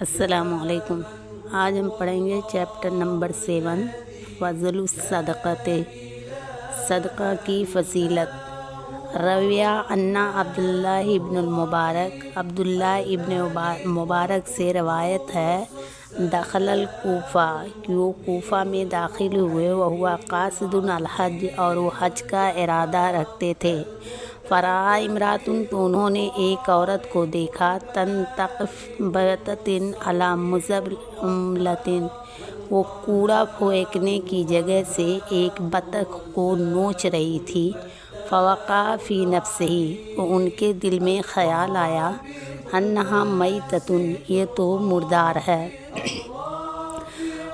السلام علیکم۔ آج ہم پڑھیں گے چیپٹر نمبر 7 فضل الصدقۃ، صدقہ کی فضیلت۔ رویہ انا عبداللہ ابن مبارک سے روایت ہے، دخل الکوفہ کہ وہ کوفہ میں داخل ہوئے، وہو قاصد الحج اور وہ حج کا ارادہ رکھتے تھے۔ فرآ امرأۃ تو انہوں نے ایک عورت کو دیکھا، تنتقف بطۃ علی مزبلۃ، وہ کوڑا پھینکنے کی جگہ سے ایک بطخ کو نوچ رہی تھی۔ فوقع فی نفسہ، تو ان کے دل میں خیال آیا، انہا میتۃ، یہ تو مردار ہے۔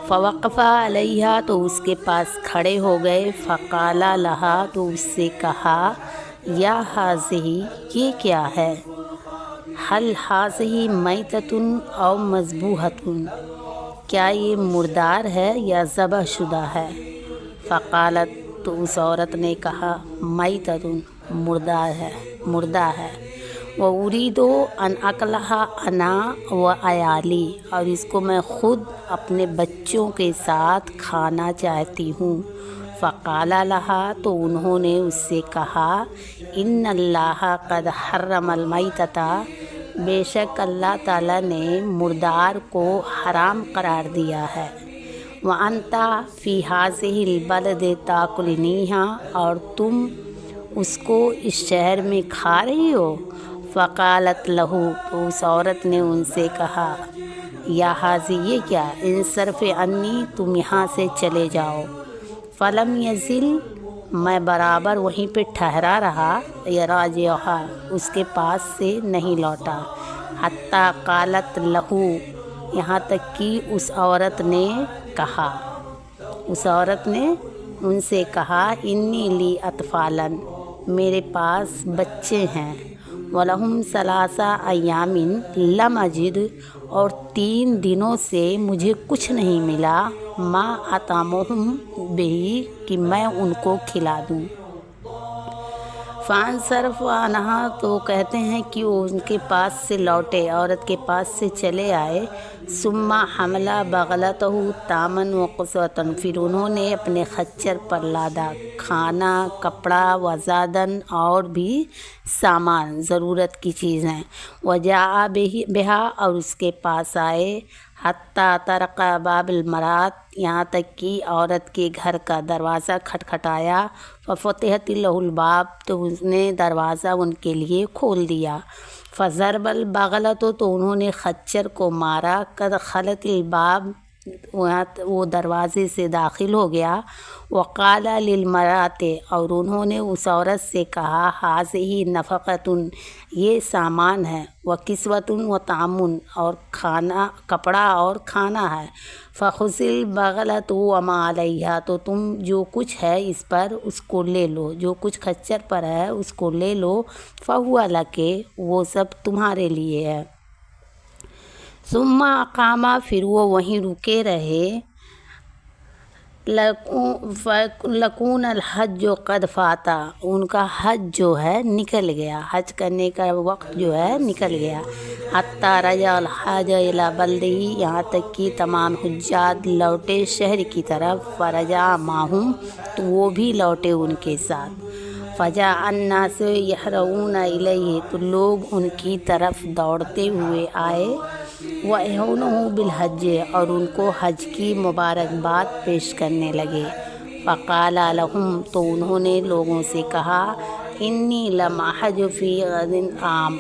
فوقف علیہا، تو اس کے پاس کھڑے ہو گئے۔ فقال لہا، تو اس سے کہا، یا ہٰذہ، یہ کیا ہے؟ ہل ہٰذہ میتۃ او مذبوحۃ، کیا یہ مردار ہے یا ذبح شدہ ہے؟ فقالت، تو اس عورت نے کہا، میتۃ، مردہ ہے۔ وأريد أن أكلها أنا وعيالي، اور اس کو میں خود اپنے بچوں کے ساتھ کھانا چاہتی ہوں۔ فقال لها، تو انہوں نے اس سے کہا، ان اللہ قد حرم المیتۃ، بے شک اللہ تعالیٰ نے مردار کو حرام قرار دیا ہے۔ وأنت في هذه البلد تأكلنيها، اور تم اس کو اس شہر میں کھا رہی ہو۔ فقالت له، تو اس عورت نے ان سے کہا، یا ہٰذہ، یہ کیا؟ انصرف عنی، تم یہاں سے چلے جاؤ۔ فلم یزل، میں برابر وہیں پہ ٹھہرا رہا، یراجعھا، اس کے پاس سے نہیں لوٹا، حتی قالت لہ، یہاں تک کہ اس عورت نے ان سے کہا، انی لی اطفالا، میرے پاس بچے ہیں، وَلَهُمْ ثَلَاثَ أَيَّامٍ لَمْ أَجِدْ، اور 3 دنوں سے مجھے کچھ نہیں ملا، ما أطعمهم به، کہ میں ان کو کھلا دوں۔ فانصرف عنہا، تو کہتے ہیں کہ وہ ان کے پاس سے لوٹے، عورت کے پاس سے چلے آئے۔ ثم حمل بغلتہ طعاما وقسوۃ، پھر انہوں نے اپنے خچر پر لادا کھانا، کپڑا، وزادن، اور بھی سامان، ضرورت کی چیزیں۔ وجاء بہا، اور اس کے پاس آئے، حتی طرق باب المرأۃ، یہاں تک کہ عورت کے گھر کا دروازہ کھٹکھٹایا۔ ففتحت لہ الباب، تو اس نے دروازہ ان کے لیے کھول دیا۔ فضرب البغلۃ، تو انہوں نے خچر کو مارا۔ قد خلت الباب، وہ دروازے سے داخل ہو گیا۔ وقال للمرأۃ، اور انہوں نے اس عورت سے کہا، ہٰذہ نفقۃ، یہ سامان ہے، وکسوۃ وطعام، اور کپڑا اور کھانا ہے۔ فخذ البغلۃ وما علیہا، تو تم جو کچھ ہے اس پر اس کو لے لو، جو کچھ خچر پر ہے اس کو لے لو۔ فہو لک، وہ سب تمہارے لیے ہے۔ ثم اقام، پھر وہ وہیں رکے رہے۔ لکون الحج قد فات، ان کا حج جو ہے نکل گیا، حج کرنے کا وقت جو ہے نکل گیا۔ حتی رجع الحاج الی بلدہ، یہاں تک کہ تمام حجاج لوٹے شہر کی طرف۔ فرجع معہم، تو وہ بھی لوٹے ان کے ساتھ۔ فجاء الناس یہرعون الیہ، تو لوگ ان کی طرف دوڑتے ہوئے آئے۔ وَيَحُونُهُ بِالْحَجِّ، اور ان کو حج کی مبارکباد پیش کرنے لگے۔ فقال لهم، تو انہوں نے لوگوں سے کہا، انی لم احج فی غد عام،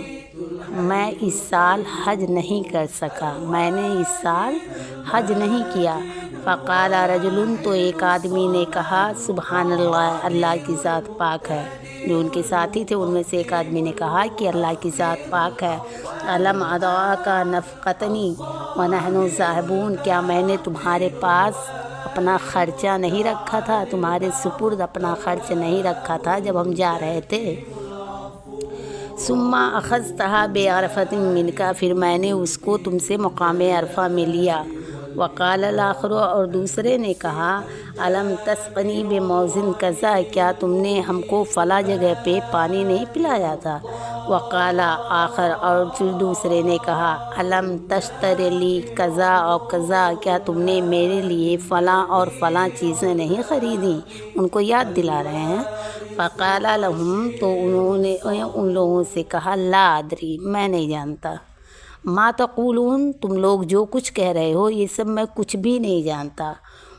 میں اس سال حج نہیں کر سکا، میں نے اس سال حج نہیں کیا۔ فقال رجل، تو ایک آدمی نے کہا، سبحان اللہ، اللہ کی ذات پاک ہے۔ جو ان کے ساتھی تھے ان میں سے ایک آدمی نے کہا کہ اللہ کی ذات پاک ہے۔ الم ادعک نفقتنی ونحن ذاہبون، کیا میں نے تمہارے پاس اپنا خرچہ نہیں رکھا تھا، تمہارے سپرد اپنا خرچ نہیں رکھا تھا جب ہم جا رہے تھے؟ ثم اخذتها بعرفۃ منک، پھر میں نے اس کو تم سے مقام عرفہ میں لیا۔ وقال الآخر، اور دوسرے نے کہا، علم تسقنی بموزن کذا، کیا تم نے ہم کو فلاں جگہ پہ پانی نہیں پلایا تھا؟ وقال آخر، اور پھر دوسرے نے کہا، علم تشتری لی کذا اور کذا، کیا تم نے میرے لیے فلاں اور فلاں چیزیں نہیں خریدیں؟ ان کو یاد دلا رہے ہیں۔ فقال لهم، تو انہوں نے ان لوگوں سے کہا، لا ادری، میں نہیں جانتا۔ ما تقولون، تم لوگ جو کچھ کہہ رہے ہو یہ سب میں کچھ بھی نہیں جانتا۔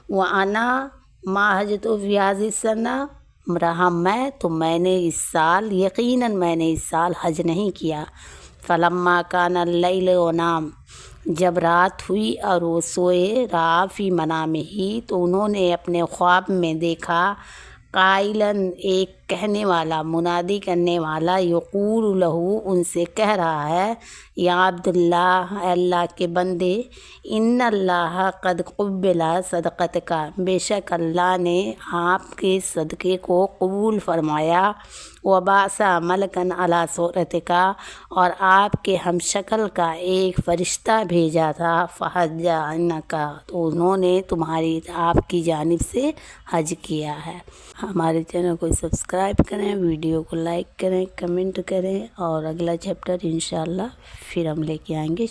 وَأَنَا مَا حَجَّتُ فِي هَذِهِ السَّنَةِ، رہا میں تو میں نے اس سال، یقیناً میں نے اس سال حج نہیں کیا۔ فَلَمَّا كَانَ اللَّيْلُ وَنَامَ، جب رات ہوئی اور وہ سوئے، رَأَىٰ فِي مَنَامِهِ، تو انہوں نے اپنے خواب میں دیکھا، قائلاً، ایک کہنے والا، منادی کرنے والا، یقول لہو، ان سے کہہ رہا ہے، یا عبداللہ، اے اللہ کے بندے، ان اللہ قد قبل صدقتک، بے شک اللہ نے آپ کے صدقے کو قبول فرمایا، وبعث ملکا علی صورتک، اور آپ کے ہم شکل کا ایک فرشتہ بھیجا تھا، فحج عنک، تو انہوں نے تمہاری، آپ کی جانب سے حج کیا ہے۔ ہمارے چینل کو سبسکرائب کریں، ویڈیو کو لائک کریں، کمنٹ کریں، اور اگلا چیپٹر انشاءاللہ پھر ہم لے کے آئیں گے۔